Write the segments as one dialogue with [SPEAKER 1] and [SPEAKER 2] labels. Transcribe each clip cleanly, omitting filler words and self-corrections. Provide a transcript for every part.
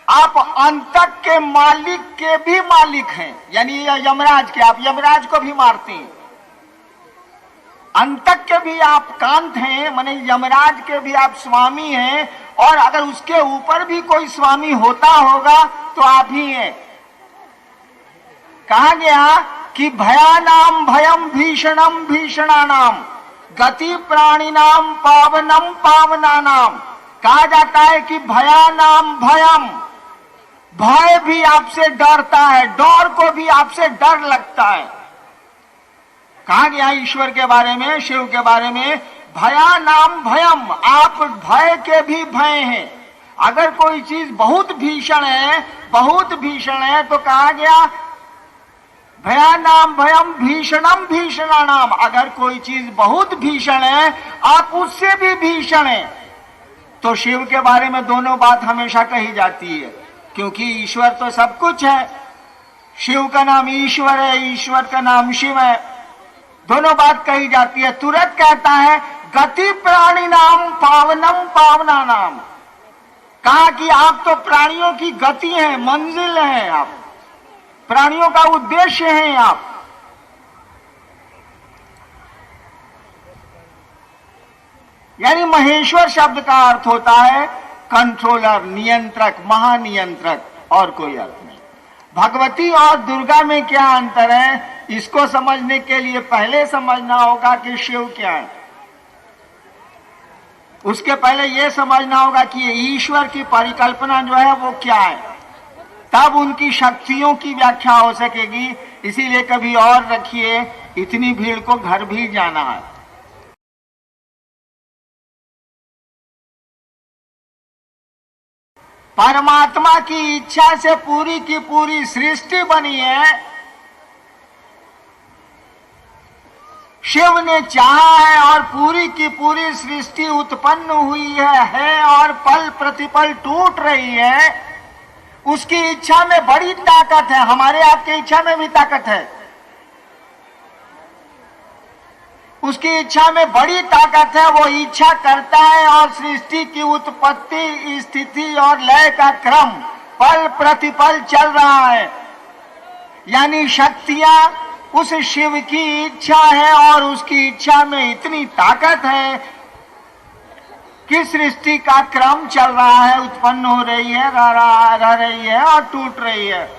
[SPEAKER 1] आप अंतक के मालिक के भी मालिक हैं, यानी यमराज के, आप यमराज को भी मारते हैं। अंतक के भी आप कांत हैं, माने यमराज के भी आप स्वामी हैं, और अगर उसके ऊपर भी कोई स्वामी होता होगा तो आप ही हैं। कहा गया कि भयानाम भयम भीषणम भीषणानाम गति प्राणिनाम पावनम पावनानाम। कहा जाता है कि भयानाम भयम, भय भी आपसे डरता है, डर को भी आपसे डर लगता है। कहा गया ईश्वर के बारे में, शिव के बारे में, भयानाम भयम, आप भय के भी भय हैं। अगर कोई चीज बहुत भीषण है, बहुत भीषण है, तो कहा गया भयानाम भयम भीषणम भीषणानाम। अगर कोई चीज बहुत भीषण है, आप उससे भी भीषण है। तो शिव के बारे में दोनों बात हमेशा कही जाती है, क्योंकि ईश्वर तो सब कुछ है। शिव का नाम ईश्वर है, ईश्वर का नाम शिव है, दोनों बात कही जाती है। तुरंत कहता है गति प्राणी नाम पावनम पावना नाम। कहा कि आप तो प्राणियों की गति हैं, मंजिल हैं, आप प्राणियों का उद्देश्य हैं आप। यानी महेश्वर शब्द का अर्थ होता है कंट्रोलर, नियंत्रक, महानियंत्रक, और कोई अर्थ नहीं। भगवती और दुर्गा में क्या अंतर है, इसको समझने के लिए पहले समझना होगा कि शिव क्या है। उसके पहले यह समझना होगा कि ईश्वर की परिकल्पना जो है वो क्या है, तब उनकी शक्तियों की व्याख्या हो सकेगी। इसीलिए कभी और रखिए, इतनी भीड़ को घर भी जाना है। परमात्मा की इच्छा से पूरी की पूरी सृष्टि बनी है। शिव ने चाहा है और पूरी की पूरी सृष्टि उत्पन्न हुई है और पल प्रतिपल टूट रही है। उसकी इच्छा में बड़ी ताकत है, हमारे आपके इच्छा में भी ताकत है। उसकी इच्छा में बड़ी ताकत है, वो इच्छा करता है और सृष्टि की उत्पत्ति, स्थिति और लय का क्रम पल प्रतिपल चल रहा है। यानी शक्तियां उस शिव की इच्छा है और उसकी इच्छा में इतनी ताकत है कि सृष्टि का क्रम चल रहा है, उत्पन्न हो रही है, रह रही है और टूट रही है।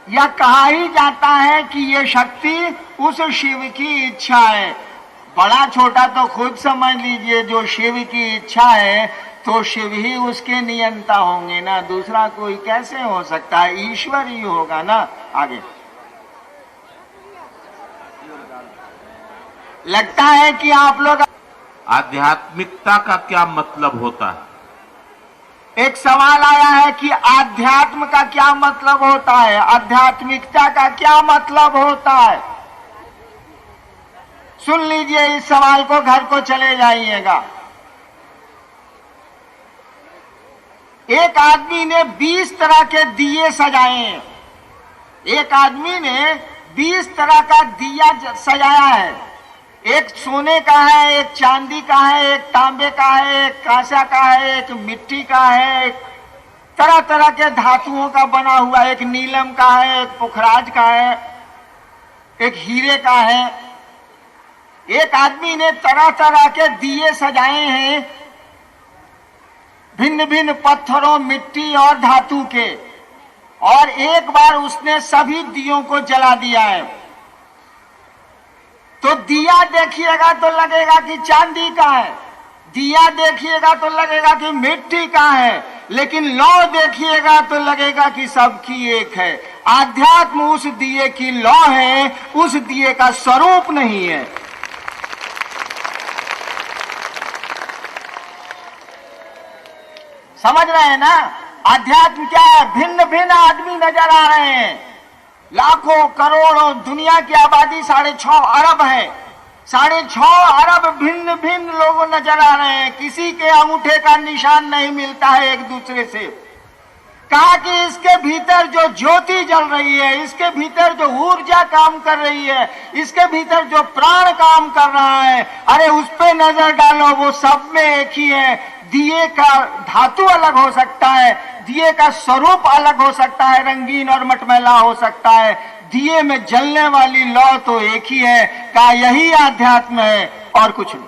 [SPEAKER 1] यह कहा ही जाता है कि यह शक्ति उस शिव की इच्छा है। बड़ा छोटा तो खुद समझ लीजिए, जो शिव की इच्छा है तो शिव ही उसके नियंता होंगे ना, दूसरा कोई कैसे हो सकता है, ईश्वर ही होगा ना। आगे लगता है कि आप लोग
[SPEAKER 2] आध्यात्मिकता का क्या मतलब होता है?
[SPEAKER 1] एक सवाल आया है कि आध्यात्म का क्या मतलब होता है, आध्यात्मिकता का क्या मतलब होता है। सुन लीजिए इस सवाल को, घर को चले जाइएगा। एक आदमी ने 20 तरह के दिए सजाए हैं। एक आदमी ने 20 तरह का दिया सजाया है। एक सोने का है, एक चांदी का है, एक तांबे का है, एक कांसा का है, एक मिट्टी का है, एक तरह तरह के धातुओं का बना हुआ, एक नीलम का है, एक पुखराज का है, एक हीरे का है। एक आदमी ने तरह तरह के दिए सजाए हैं, भिन्न भिन्न पत्थरों, मिट्टी और धातु के, और एक बार उसने सभी दियों को जला दिया है। तो दिया देखिएगा तो लगेगा कि चांदी का है, दिया देखिएगा तो लगेगा कि मिट्टी का है, लेकिन लौ देखिएगा तो लगेगा कि सबकी एक है। आध्यात्म उस दिए की लौ है, उस दिए का स्वरूप नहीं है। समझ रहे हैं ना? आध्यात्म क्या है? भिन्न भिन्न आदमी नजर आ रहे हैं, लाखों करोड़ों, दुनिया की आबादी 6.5 अरब है। 6.5 अरब भिन्न भिन्न लोग नजर आ रहे हैं। किसी के अंगूठे का निशान नहीं मिलता है एक दूसरे से। कहा कि इसके भीतर जो ज्योति जल रही है, इसके भीतर जो ऊर्जा काम कर रही है, इसके भीतर जो प्राण काम कर रहा है, अरे उस पे नजर डालो, वो सब में एक ही है। दिए का धातु अलग हो सकता है, दिए का स्वरूप अलग हो सकता है, रंगीन और मटमैला हो सकता है, दिए में जलने वाली लौ तो एक ही है। कहा यही आध्यात्म है और कुछ नहीं।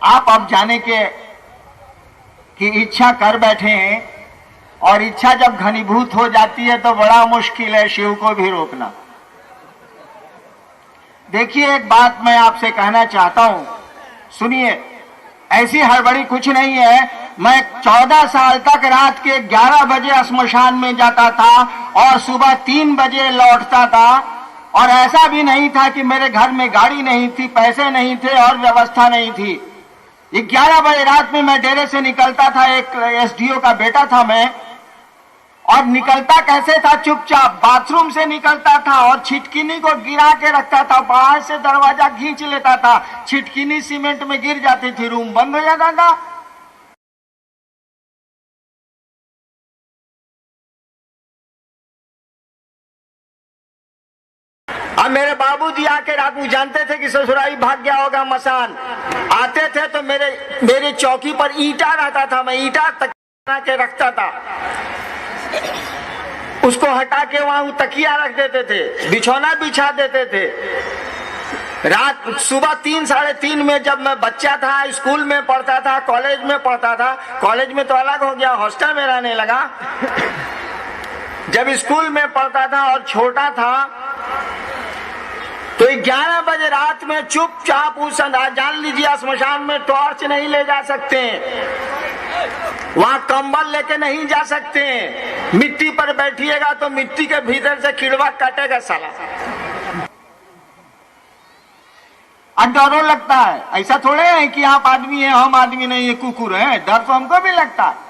[SPEAKER 1] आप अब जाने के कि इच्छा कर बैठे हैं, और इच्छा जब घनीभूत हो जाती है तो बड़ा मुश्किल है शिव को भी रोकना। देखिए, एक बात मैं आपसे कहना चाहता हूं, सुनिए। ऐसी हड़बड़ी कुछ नहीं है। मैं 14 साल तक रात के 11 बजे स्मशान में जाता था और सुबह 3 बजे लौटता था, और ऐसा भी नहीं था कि मेरे घर में गाड़ी नहीं थी, पैसे नहीं थे और व्यवस्था नहीं थी। 11 बजे रात में मैं डेरे से निकलता था, एक एसडीओ का बेटा था मैं, और निकलता कैसे था? चुपचाप बाथरूम से निकलता था और छिटकिनी को गिरा के रखता था, बाहर से दरवाजा खींच लेता था, छिटकिनी सीमेंट में गिर जाती थी, रूम बंद हो जाता था। अब मेरे बाबूजी आके रात में जानते थे कि ससुराली भाग गया होगा मसान, आते थे तो मेरी चौकी पर ईंटा रहता था, मैं ईंटा तकिया के रखता था, उसको हटा के वहां तकिया रख देते थे, बिछौना बिछा देते थे। रात सुबह 3 साढ़े 3 में जब मैं बच्चा था, स्कूल में पढ़ता था, कॉलेज में पढ़ता था, कॉलेज में तो अलग हो गया, हॉस्टल में रहने लगा। जब स्कूल में पढ़ता था और छोटा था तो 11 बजे रात में चुपचाप उस जान लीजिए स्मशान में टॉर्च नहीं ले जा सकते, वहां कंबल लेके नहीं जा सकते, मिट्टी पर बैठिएगा तो मिट्टी के भीतर से कीड़वा काटेगा साला। अब डरो लगता है, ऐसा थोड़े है कि आप आदमी हैं हम आदमी नहीं, ये कुकुर है, डर तो हमको भी लगता है।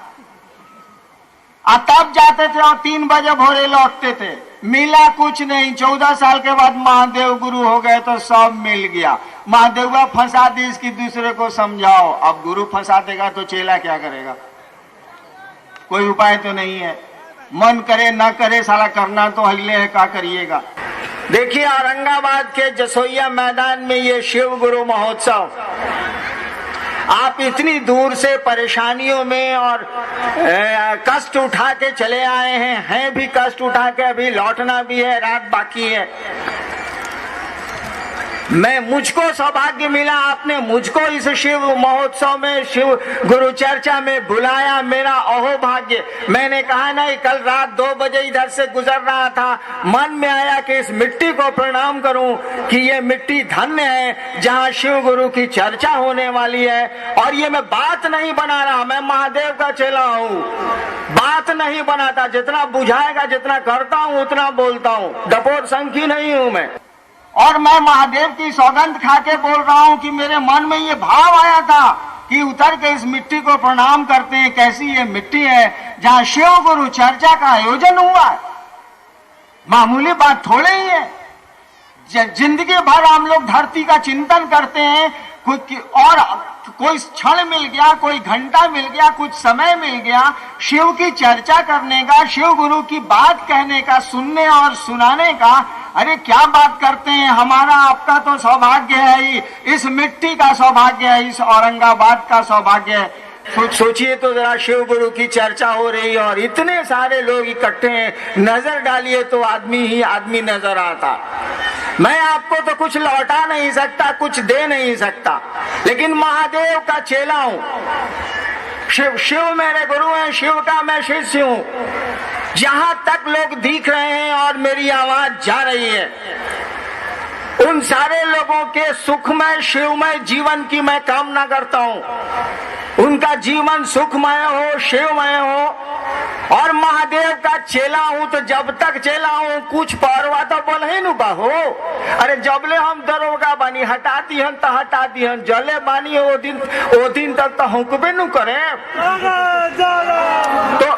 [SPEAKER 1] तब जाते थे और 3 बजे भोरे लौटते थे, मिला कुछ नहीं। 14 साल के बाद महादेव गुरु हो गए तो सब मिल गया। महादेवा फंसा दी, इसकी दूसरे को समझाओ। अब गुरु फंसा देगा तो चेला क्या करेगा? कोई उपाय तो नहीं है, मन करे ना करे साला करना तो हिले है, क्या करिएगा। देखिए, औरंगाबाद के जसोइया मैदान में ये शिव गुरु महोत्सव, आप इतनी दूर से परेशानियों में और कष्ट उठा के चले आए हैं भी कष्ट उठा के, अभी लौटना भी है, रात बाकी है। मुझको सौभाग्य मिला, आपने मुझको इस शिव महोत्सव में, शिव गुरु चर्चा में बुलाया, मेरा अहोभाग्य। मैंने कहा नहीं, कल रात 2 बजे इधर से गुजर रहा था, मन में आया कि इस मिट्टी को प्रणाम करूं कि ये मिट्टी धन्य है जहां शिव गुरु की चर्चा होने वाली है। और ये मैं बात नहीं बना रहा, मैं महादेव का चेला हूं, बात नहीं बनाता, जितना बुझाएगा जितना करता हूं उतना बोलता हूं, डपोर संखी नहीं हूं मैं। और मैं महादेव की सौगंध खा के बोल रहा हूं कि मेरे मन में ये भाव आया था कि उतर के इस मिट्टी को प्रणाम करते हैं। कैसी ये मिट्टी है जहां शिव गुरु चर्चा का आयोजन हुआ है, मामूली बात थोड़े ही है। जिंदगी भर हम लोग धरती का चिंतन करते हैं, और कोई क्षण मिल गया, कोई घंटा मिल गया, कुछ समय मिल गया शिव की चर्चा करने का, शिव गुरु की बात कहने का, सुनने और सुनाने का। अरे क्या बात करते हैं, हमारा आपका तो सौभाग्य है ही, इस मिट्टी का सौभाग्य है, इस औरंगाबाद का सौभाग्य है। सोचिए तो जरा, शिव गुरु की चर्चा हो रही है और इतने सारे लोग इकट्ठे हैं, नजर डालिए तो आदमी ही आदमी नजर आता। मैं आपको तो कुछ लौटा नहीं सकता, कुछ दे नहीं सकता, लेकिन महादेव का चेला हूं। शिव मेरे गुरु हैं, शिव का मैं शिष्य हूं। जहां तक लोग दिख रहे हैं और मेरी आवाज जा रही है, उन सारे लोगों के सुखमय शिवमय जीवन की मैं कामना करता हूं। उनका जीवन सुखमय हो, शिवमय हो। और महादेव का चेला हूं तो जब तक चेला हूं कुछ परवा तो बोल ही नु बाहो। अरे जबले हम दरोगा बानी, हटा दिहन तो हटा दिहन, जले बानी वो दिन तक तो हुक्बे नु करे। तो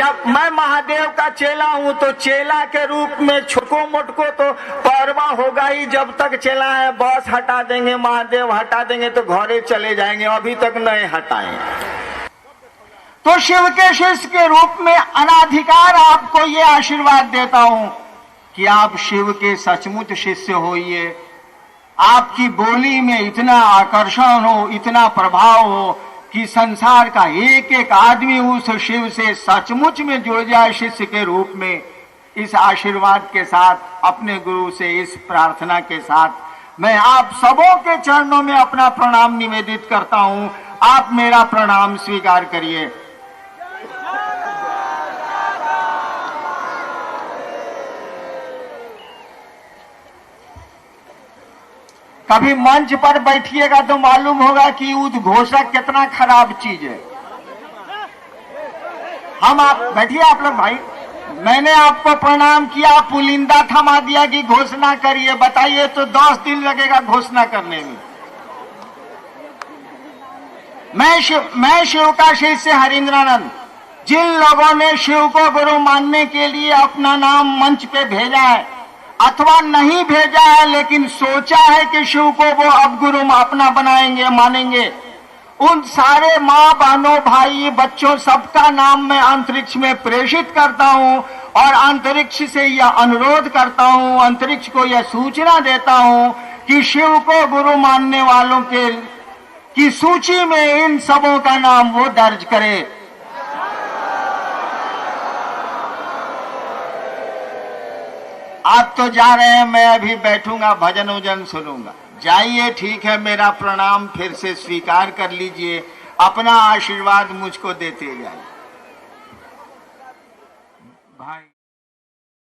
[SPEAKER 1] जब मैं महादेव का चेला हूं तो चेला के रूप में छोटको मोटको तो परवा होगा ही। जब तक चेला है बस हटा देंगे, महादेव हटा देंगे तो घरे चले जाएंगे, अभी तक नहीं हटाए। तो शिव के शिष्य के रूप में अनाधिकार आपको ये आशीर्वाद देता हूं कि आप शिव के सचमुच शिष्य होइए। आपकी बोली में इतना आकर्षण हो, इतना प्रभाव हो कि संसार का एक एक आदमी उस शिव से सचमुच में जुड़ जाए शिष्य के रूप में। इस आशीर्वाद के साथ, अपने गुरु से इस प्रार्थना के साथ मैं आप सबों के चरणों में अपना प्रणाम निवेदित करता हूं। आप मेरा प्रणाम स्वीकार करिए। कभी मंच पर बैठिएगा तो मालूम होगा कि उद्घोषक कितना खराब चीज है। हम आप बैठिए आप लोग भाई, मैंने आपको प्रणाम किया, पुलिंदा थमा दिया कि घोषणा करिए। बताइए तो 10 दिन लगेगा घोषणा करने में। मैं शिव का शिष्य हरिंद्रानंद, जिन लोगों ने शिव को गुरु मानने के लिए अपना नाम मंच पे भेजा है अथवा नहीं भेजा है लेकिन सोचा है कि शिव को वो अब गुरु अपना बनाएंगे, मानेंगे, उन सारे माँ बहनों भाई बच्चों सबका नाम मैं अंतरिक्ष में प्रेषित करता हूं और अंतरिक्ष से यह अनुरोध करता हूं, अंतरिक्ष को यह सूचना देता हूं कि शिव को गुरु मानने वालों की सूची में इन सबों का नाम वो दर्ज करे। आप तो जा रहे हैं, मैं अभी बैठूंगा, भजन उजन सुनूंगा। जाइए, ठीक है, मेरा प्रणाम फिर से स्वीकार कर लीजिए, अपना आशीर्वाद मुझको देते जाइए।